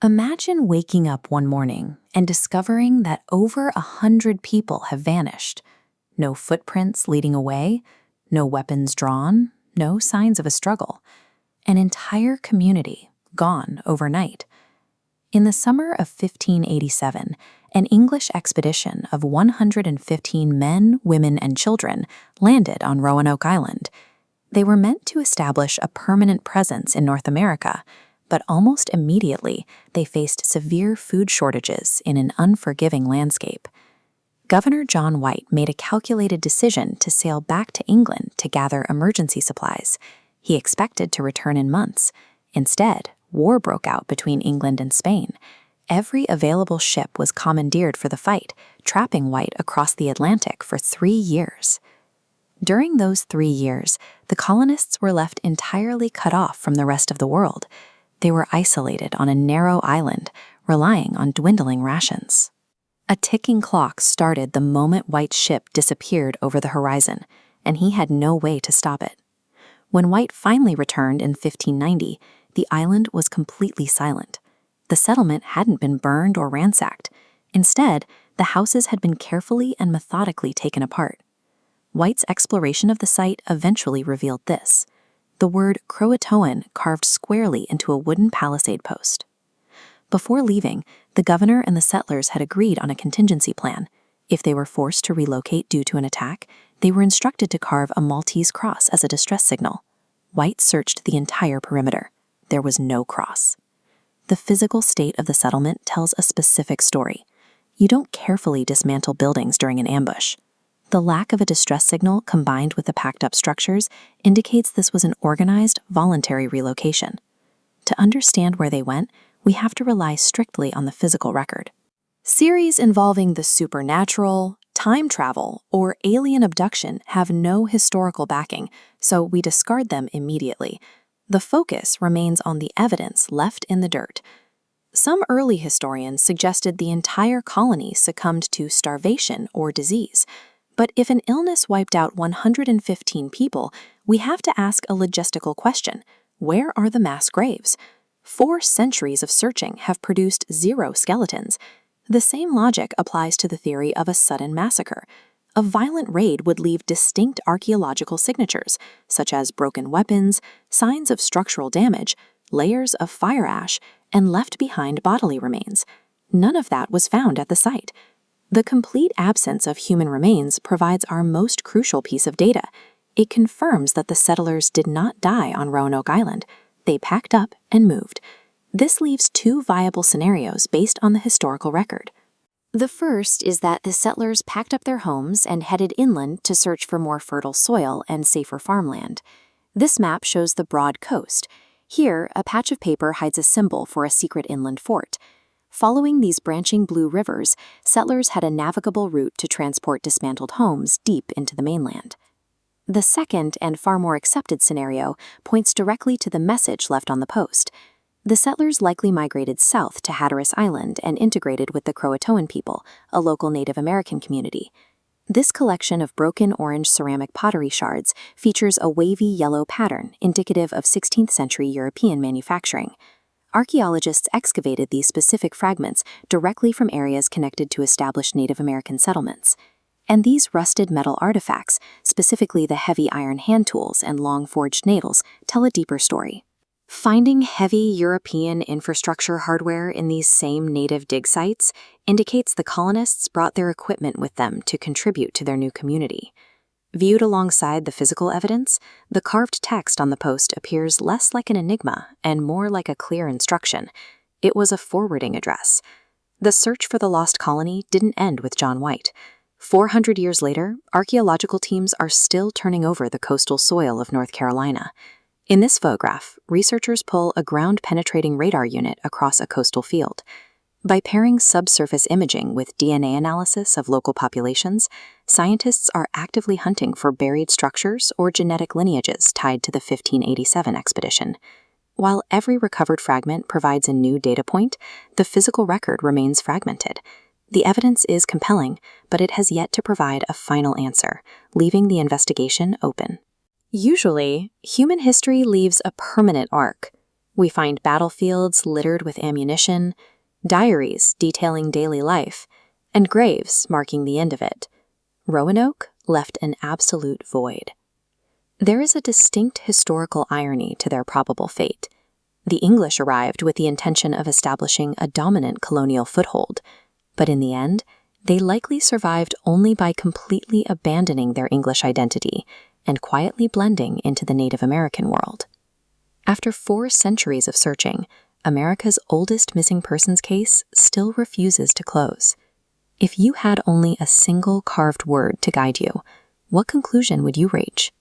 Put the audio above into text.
Imagine waking up one morning and discovering that over 100 people have vanished. No footprints leading away, no weapons drawn, no signs of a struggle. An entire community gone overnight. In the summer of 1587, an English expedition of 115 men, women, and children landed on Roanoke Island. They were meant to establish a permanent presence in North America, but almost immediately they faced severe food shortages in an unforgiving landscape. Governor John White made a calculated decision to sail back to England to gather emergency supplies. He expected to return in months. Instead, war broke out between England and Spain. Every available ship was commandeered for the fight, trapping White across the Atlantic for 3 years. During those 3 years, the colonists were left entirely cut off from the rest of the world. They were isolated on a narrow island, relying on dwindling rations. A ticking clock started the moment White's ship disappeared over the horizon, and he had no way to stop it. When White finally returned in 1590, the island was completely silent. The settlement hadn't been burned or ransacked. Instead, the houses had been carefully and methodically taken apart. White's exploration of the site eventually revealed this: the word Croatoan carved squarely into a wooden palisade post. Before leaving, the governor and the settlers had agreed on a contingency plan. If they were forced to relocate due to an attack, they were instructed to carve a Maltese cross as a distress signal. White searched the entire perimeter. There was no cross. The physical state of the settlement tells a specific story. You don't carefully dismantle buildings during an ambush. The lack of a distress signal combined with the packed-up structures indicates this was an organized, voluntary relocation. To understand where they went, we have to rely strictly on the physical record. Series involving the supernatural, time travel, or alien abduction have no historical backing, so we discard them immediately. The focus remains on the evidence left in the dirt. Some early historians suggested the entire colony succumbed to starvation or disease. But if an illness wiped out 115 people, we have to ask a logistical question: where are the mass graves? 4 centuries of searching have produced 0 skeletons. The same logic applies to the theory of a sudden massacre. A violent raid would leave distinct archaeological signatures, such as broken weapons, signs of structural damage, layers of fire ash, and left behind bodily remains. None of that was found at the site. The complete absence of human remains provides our most crucial piece of data. It confirms that the settlers did not die on Roanoke Island. They packed up and moved. This leaves 2 viable scenarios based on the historical record. The first is that the settlers packed up their homes and headed inland to search for more fertile soil and safer farmland. This map shows the broad coast. Here, a patch of paper hides a symbol for a secret inland fort. Following these branching blue rivers, settlers had a navigable route to transport dismantled homes deep into the mainland. The second and far more accepted scenario points directly to the message left on the post. The settlers likely migrated south to Hatteras Island and integrated with the Croatoan people, a local Native American community. This collection of broken orange ceramic pottery shards features a wavy yellow pattern indicative of 16th century European manufacturing. Archaeologists excavated these specific fragments directly from areas connected to established Native American settlements. And these rusted metal artifacts, specifically the heavy iron hand tools and long forged nails, tell a deeper story. Finding heavy European infrastructure hardware in these same native dig sites indicates the colonists brought their equipment with them to contribute to their new community. Viewed alongside the physical evidence, the carved text on the post appears less like an enigma and more like a clear instruction. It was a forwarding address. The search for the lost colony didn't end with John White. 400 years later, archaeological teams are still turning over the coastal soil of North Carolina. In this photograph, researchers pull a ground-penetrating radar unit across a coastal field. By pairing subsurface imaging with DNA analysis of local populations, scientists are actively hunting for buried structures or genetic lineages tied to the 1587 expedition. While every recovered fragment provides a new data point, the physical record remains fragmented. The evidence is compelling, but it has yet to provide a final answer, leaving the investigation open. Usually, human history leaves a permanent arc. We find battlefields littered with ammunition, diaries detailing daily life, and graves marking the end of it. Roanoke left an absolute void. There is a distinct historical irony to their probable fate. The English arrived with the intention of establishing a dominant colonial foothold, but in the end, they likely survived only by completely abandoning their English identity and quietly blending into the Native American world. After 4 centuries of searching, America's oldest missing persons case still refuses to close. If you had only a single carved word to guide you, what conclusion would you reach?